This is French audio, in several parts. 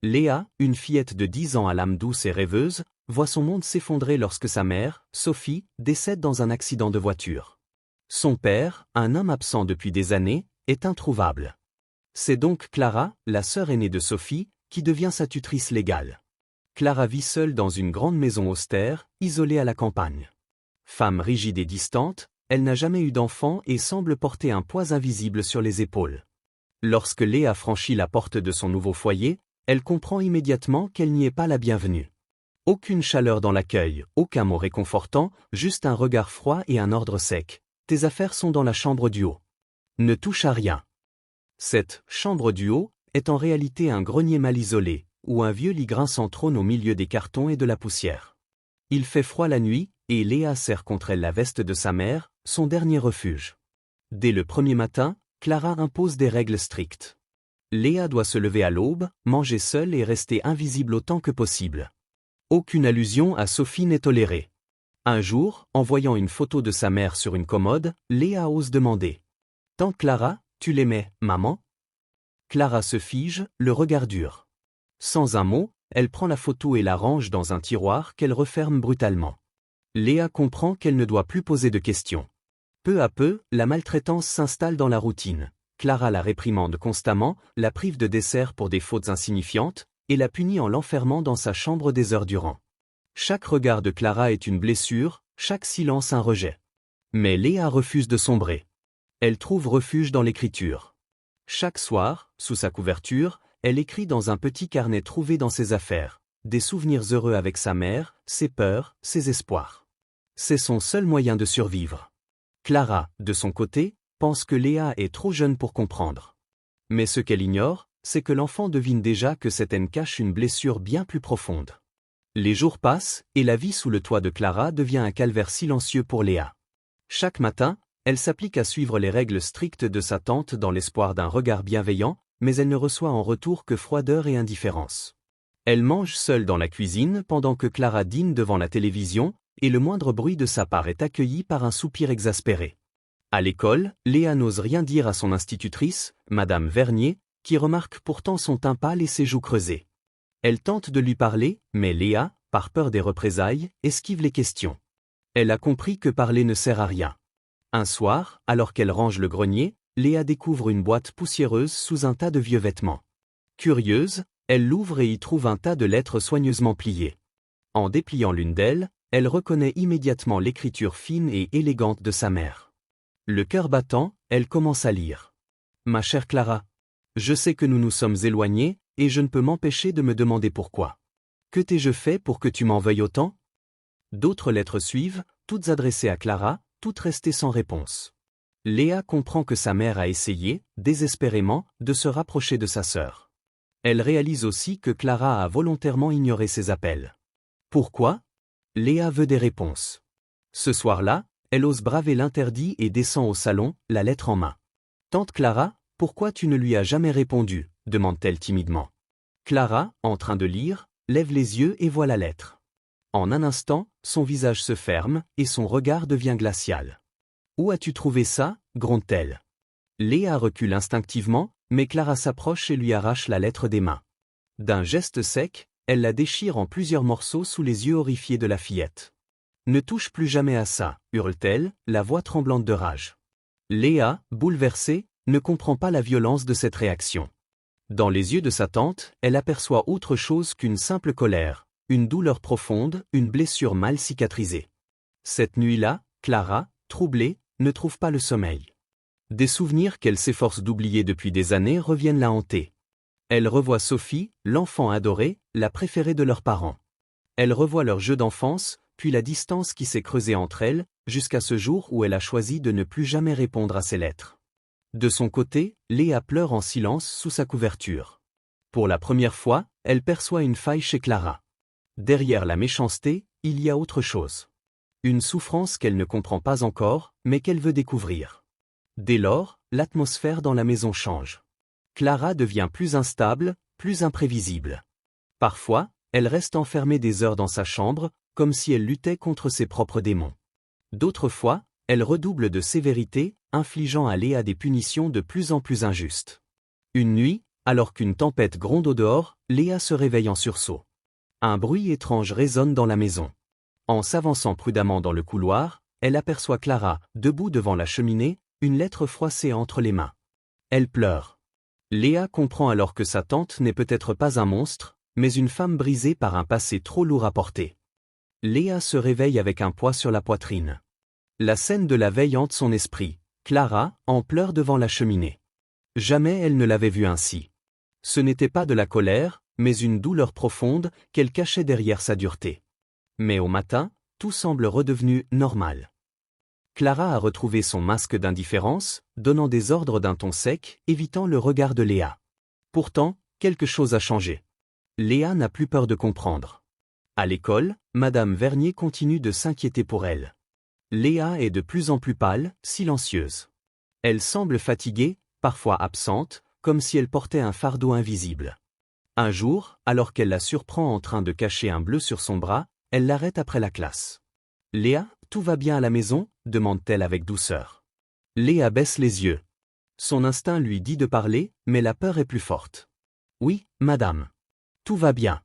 Léa, une fillette de 10 ans à l'âme douce et rêveuse, voit son monde s'effondrer lorsque sa mère, Sophie, décède dans un accident de voiture. Son père, un homme absent depuis des années, est introuvable. C'est donc Clara, la sœur aînée de Sophie, qui devient sa tutrice légale. Clara vit seule dans une grande maison austère, isolée à la campagne. Femme rigide et distante, elle n'a jamais eu d'enfant et semble porter un poids invisible sur les épaules. Lorsque Léa franchit la porte de son nouveau foyer, elle comprend immédiatement qu'elle n'y est pas la bienvenue. Aucune chaleur dans l'accueil, aucun mot réconfortant, juste un regard froid et un ordre sec. Tes affaires sont dans la chambre du haut. Ne touche à rien. Cette « chambre du haut » est en réalité un grenier mal isolé, où un vieux lit grinçant trône au milieu des cartons et de la poussière. Il fait froid la nuit, et Léa serre contre elle la veste de sa mère, son dernier refuge. Dès le premier matin, Clara impose des règles strictes. Léa doit se lever à l'aube, manger seule et rester invisible autant que possible. Aucune allusion à Sophie n'est tolérée. Un jour, en voyant une photo de sa mère sur une commode, Léa ose demander. « Tante Clara, tu l'aimais, maman ?» Clara se fige, le regard dur. Sans un mot, elle prend la photo et la range dans un tiroir qu'elle referme brutalement. Léa comprend qu'elle ne doit plus poser de questions. Peu à peu, la maltraitance s'installe dans la routine. Clara la réprimande constamment, la prive de dessert pour des fautes insignifiantes, et la punit en l'enfermant dans sa chambre des heures durant. Chaque regard de Clara est une blessure, chaque silence un rejet. Mais Léa refuse de sombrer. Elle trouve refuge dans l'écriture. Chaque soir, sous sa couverture, elle écrit dans un petit carnet trouvé dans ses affaires, des souvenirs heureux avec sa mère, ses peurs, ses espoirs. C'est son seul moyen de survivre. Clara, de son côté, pense que Léa est trop jeune pour comprendre. Mais ce qu'elle ignore, c'est que l'enfant devine déjà que cette haine cache une blessure bien plus profonde. Les jours passent, et la vie sous le toit de Clara devient un calvaire silencieux pour Léa. Chaque matin, elle s'applique à suivre les règles strictes de sa tante dans l'espoir d'un regard bienveillant, mais elle ne reçoit en retour que froideur et indifférence. Elle mange seule dans la cuisine pendant que Clara dîne devant la télévision, et le moindre bruit de sa part est accueilli par un soupir exaspéré. À l'école, Léa n'ose rien dire à son institutrice, Madame Vernier, qui remarque pourtant son teint pâle et ses joues creusées. Elle tente de lui parler, mais Léa, par peur des représailles, esquive les questions. Elle a compris que parler ne sert à rien. Un soir, alors qu'elle range le grenier, Léa découvre une boîte poussiéreuse sous un tas de vieux vêtements. Curieuse, elle l'ouvre et y trouve un tas de lettres soigneusement pliées. En dépliant l'une d'elles, elle reconnaît immédiatement l'écriture fine et élégante de sa mère. Le cœur battant, elle commence à lire. « Ma chère Clara, je sais que nous nous sommes éloignés, et je ne peux m'empêcher de me demander pourquoi. Que t'ai-je fait pour que tu m'en veuilles autant ?» D'autres lettres suivent, toutes adressées à Clara, toutes restées sans réponse. Léa comprend que sa mère a essayé, désespérément, de se rapprocher de sa sœur. Elle réalise aussi que Clara a volontairement ignoré ses appels. Pourquoi ? Léa veut des réponses. Ce soir-là, elle ose braver l'interdit et descend au salon, la lettre en main. « Tante Clara, pourquoi tu ne lui as jamais répondu ?» demande-t-elle timidement. Clara, en train de lire, lève les yeux et voit la lettre. En un instant, son visage se ferme, et son regard devient glacial. « Où as-tu trouvé ça ?» gronde-t-elle. Léa recule instinctivement, mais Clara s'approche et lui arrache la lettre des mains. D'un geste sec, elle la déchire en plusieurs morceaux sous les yeux horrifiés de la fillette. « Ne touche plus jamais à ça » hurle-t-elle, la voix tremblante de rage. Léa, bouleversée, ne comprend pas la violence de cette réaction. Dans les yeux de sa tante, elle aperçoit autre chose qu'une simple colère, une douleur profonde, une blessure mal cicatrisée. Cette nuit-là, Clara, troublée, ne trouve pas le sommeil. Des souvenirs qu'elle s'efforce d'oublier depuis des années reviennent la hanter. Elle revoit Sophie, l'enfant adoré, la préférée de leurs parents. Elle revoit leur jeu d'enfance, puis la distance qui s'est creusée entre elles, jusqu'à ce jour où elle a choisi de ne plus jamais répondre à ses lettres. De son côté, Léa pleure en silence sous sa couverture. Pour la première fois, elle perçoit une faille chez Clara. Derrière la méchanceté, il y a autre chose. Une souffrance qu'elle ne comprend pas encore, mais qu'elle veut découvrir. Dès lors, l'atmosphère dans la maison change. Clara devient plus instable, plus imprévisible. Parfois, elle reste enfermée des heures dans sa chambre, comme si elle luttait contre ses propres démons. D'autres fois, elle redouble de sévérité, infligeant à Léa des punitions de plus en plus injustes. Une nuit, Alors qu'une tempête gronde au dehors, Léa se réveille en sursaut. Un bruit étrange résonne dans la maison. En s'avançant prudemment dans le couloir, elle aperçoit Clara, debout devant la cheminée, une lettre froissée entre les mains. Elle pleure. Léa comprend alors que sa tante n'est peut-être pas un monstre, mais une femme brisée par un passé trop lourd à porter. Léa se réveille avec un poids sur la poitrine. La scène de la veille hante son esprit. Clara, en pleurs devant la cheminée. Jamais elle ne l'avait vue ainsi. Ce n'était pas de la colère, mais une douleur profonde qu'elle cachait derrière sa dureté. Mais au matin, tout semble redevenu normal. Clara a retrouvé son masque d'indifférence, donnant des ordres d'un ton sec, évitant le regard de Léa. Pourtant, quelque chose a changé. Léa n'a plus peur de comprendre. À l'école, Madame Vernier continue de s'inquiéter pour elle. Léa est de plus en plus pâle, silencieuse. Elle semble fatiguée, parfois absente, comme si elle portait un fardeau invisible. Un jour, alors qu'elle la surprend en train de cacher un bleu sur son bras, elle l'arrête après la classe. « Léa, tout va bien à la maison ?» demande-t-elle avec douceur. Léa baisse les yeux. Son instinct lui dit de parler, mais la peur est plus forte. « Oui, madame. Tout va bien. »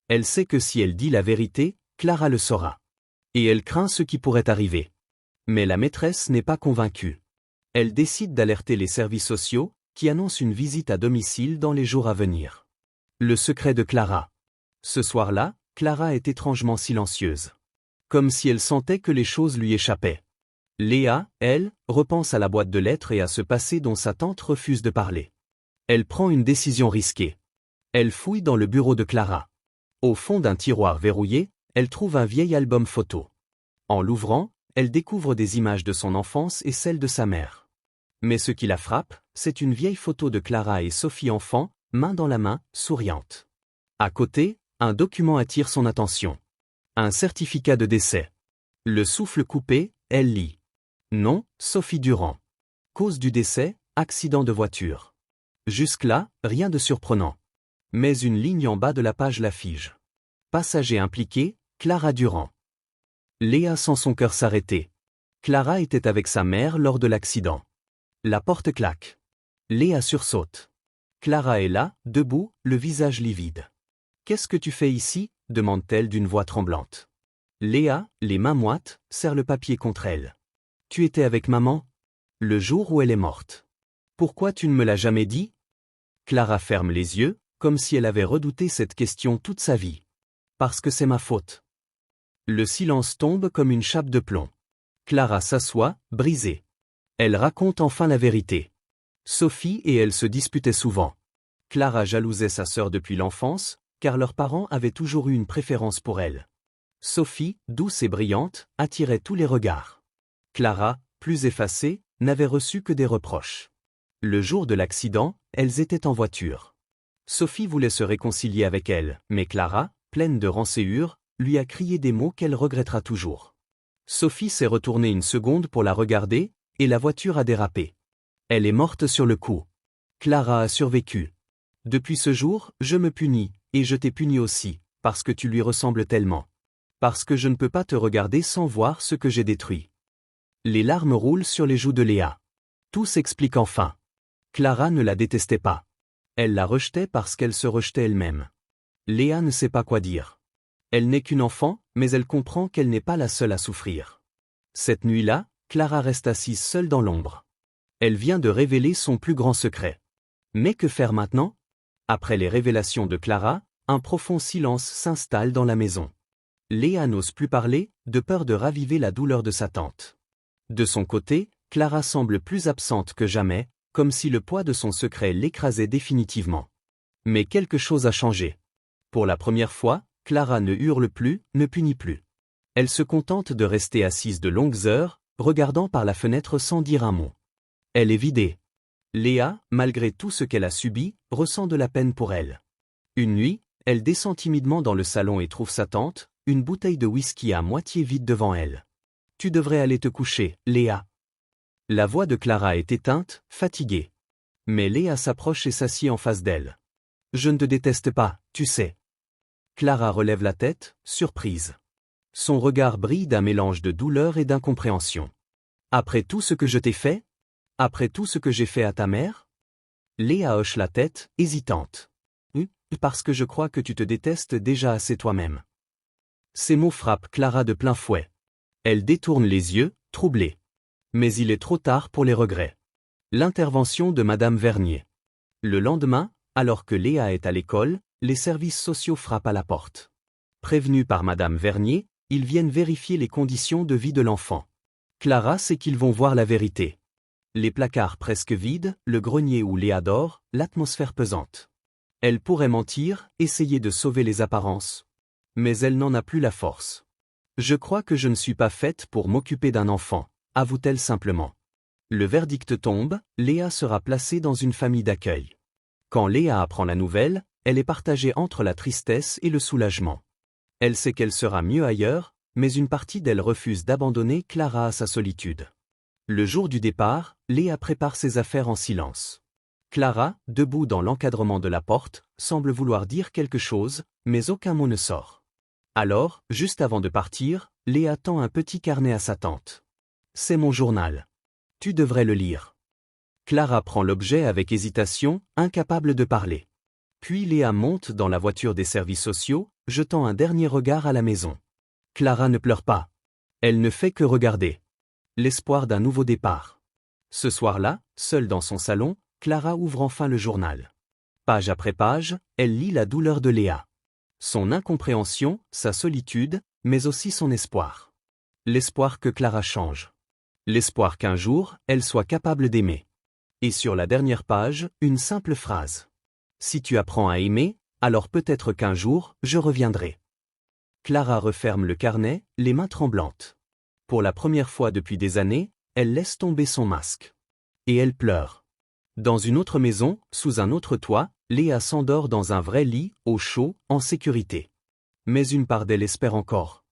Elle sait que si elle dit la vérité, Clara le saura. Et elle craint ce qui pourrait arriver. Mais la maîtresse n'est pas convaincue. Elle décide d'alerter les services sociaux, qui annoncent une visite à domicile dans les jours à venir. Le secret de Clara. Ce soir-là, Clara est étrangement silencieuse. Comme si elle sentait que les choses lui échappaient. Léa, elle, repense à la boîte de lettres et à ce passé dont sa tante refuse de parler. Elle prend une décision risquée. Elle fouille dans le bureau de Clara. Au fond d'un tiroir verrouillé, elle trouve un vieil album photo. En l'ouvrant, elle découvre des images de son enfance et celles de sa mère. Mais ce qui la frappe, c'est une vieille photo de Clara et Sophie enfant, main dans la main, souriante. À côté, un document attire son attention. Un certificat de décès. Le souffle coupé, elle lit. Nom, Sophie Durand. Cause du décès, accident de voiture. Jusque-là, rien de surprenant. Mais une ligne en bas de la page la fige. Passager impliqué, Clara Durand. Léa sent son cœur s'arrêter. Clara était avec sa mère lors de l'accident. La porte claque. Léa sursaute. Clara est là, debout, le visage livide. « Qu'est-ce que tu fais ici ?» demande-t-elle d'une voix tremblante. Léa, les mains moites, serre le papier contre elle. « Tu étais avec maman ? Le jour où elle est morte. Pourquoi tu ne me l'as jamais dit ?» Clara ferme les yeux, comme si elle avait redouté cette question toute sa vie. « Parce que c'est ma faute. » Le silence tombe comme une chape de plomb. Clara s'assoit, brisée. Elle raconte enfin la vérité. Sophie et elle se disputaient souvent. Clara jalousait sa sœur depuis l'enfance, car leurs parents avaient toujours eu une préférence pour elle. Sophie, douce et brillante, attirait tous les regards. Clara, plus effacée, n'avait reçu que des reproches. Le jour de l'accident, elles étaient en voiture. Sophie voulait se réconcilier avec elle, mais Clara, pleine de rancœur, lui a crié des mots qu'elle regrettera toujours. Sophie s'est retournée une seconde pour la regarder, et la voiture a dérapé. Elle est morte sur le coup. Clara a survécu. Depuis ce jour, je me punis, et je t'ai puni aussi, parce que tu lui ressembles tellement. Parce que je ne peux pas te regarder sans voir ce que j'ai détruit. Les larmes roulent sur les joues de Léa. Tout s'explique enfin. Clara ne la détestait pas. Elle la rejetait parce qu'elle se rejetait elle-même. Léa ne sait pas quoi dire. Elle n'est qu'une enfant, mais elle comprend qu'elle n'est pas la seule à souffrir. Cette nuit-là, Clara reste assise seule dans l'ombre. Elle vient de révéler son plus grand secret. Mais que faire maintenant ? Après les révélations de Clara, un profond silence s'installe dans la maison. Léa n'ose plus parler, de peur de raviver la douleur de sa tante. De son côté, Clara semble plus absente que jamais, comme si le poids de son secret l'écrasait définitivement. Mais quelque chose a changé. Pour la première fois, Clara ne hurle plus, ne punit plus. Elle se contente de rester assise de longues heures, regardant par la fenêtre sans dire un mot. Elle est vidée. Léa, malgré tout ce qu'elle a subi, ressent de la peine pour elle. Une nuit, elle descend timidement dans le salon et trouve sa tante, une bouteille de whisky à moitié vide devant elle. « Tu devrais aller te coucher, Léa. » La voix de Clara est éteinte, fatiguée. Mais Léa s'approche et s'assied en face d'elle. « Je ne te déteste pas, tu sais. » Clara relève la tête, surprise. Son regard brille d'un mélange de douleur et d'incompréhension. « Après tout ce que je t'ai fait ? Après tout ce que j'ai fait à ta mère ? » Léa hoche la tête, hésitante. Parce que je crois que tu te détestes déjà assez toi-même. Ces mots frappent Clara de plein fouet. Elle détourne les yeux, troublée. Mais il est trop tard pour les regrets. L'intervention de Madame Vernier. Le lendemain, alors que Léa est à l'école, les services sociaux frappent à la porte. Prévenus par Madame Vernier, ils viennent vérifier les conditions de vie de l'enfant. Clara sait qu'ils vont voir la vérité. Les placards presque vides, le grenier où Léa dort, l'atmosphère pesante. Elle pourrait mentir, essayer de sauver les apparences. Mais elle n'en a plus la force. Je crois que je ne suis pas faite pour m'occuper d'un enfant, avoue-t-elle simplement. Le verdict tombe, Léa sera placée dans une famille d'accueil. Quand Léa apprend la nouvelle, elle est partagée entre la tristesse et le soulagement. Elle sait qu'elle sera mieux ailleurs, mais une partie d'elle refuse d'abandonner Clara à sa solitude. Le jour du départ, Léa prépare ses affaires en silence. Clara, debout dans l'encadrement de la porte, semble vouloir dire quelque chose, mais aucun mot ne sort. Alors, juste avant de partir, Léa tend un petit carnet à sa tante. « C'est mon journal. Tu devrais le lire. » Clara prend l'objet avec hésitation, incapable de parler. Puis Léa monte dans la voiture des services sociaux, jetant un dernier regard à la maison. Clara ne pleure pas. Elle ne fait que regarder. L'espoir d'un nouveau départ. Ce soir-là, seule dans son salon, Clara ouvre enfin le journal. Page après page, elle lit la douleur de Léa. Son incompréhension, sa solitude, mais aussi son espoir. L'espoir que Clara change. L'espoir qu'un jour, elle soit capable d'aimer. Et sur la dernière page, une simple phrase. « Si tu apprends à aimer, alors peut-être qu'un jour, je reviendrai. » Clara referme le carnet, les mains tremblantes. Pour la première fois depuis des années, elle laisse tomber son masque. Et elle pleure. Dans une autre maison, sous un autre toit, Léa s'endort dans un vrai lit, au chaud, en sécurité. Mais une part d'elle espère encore.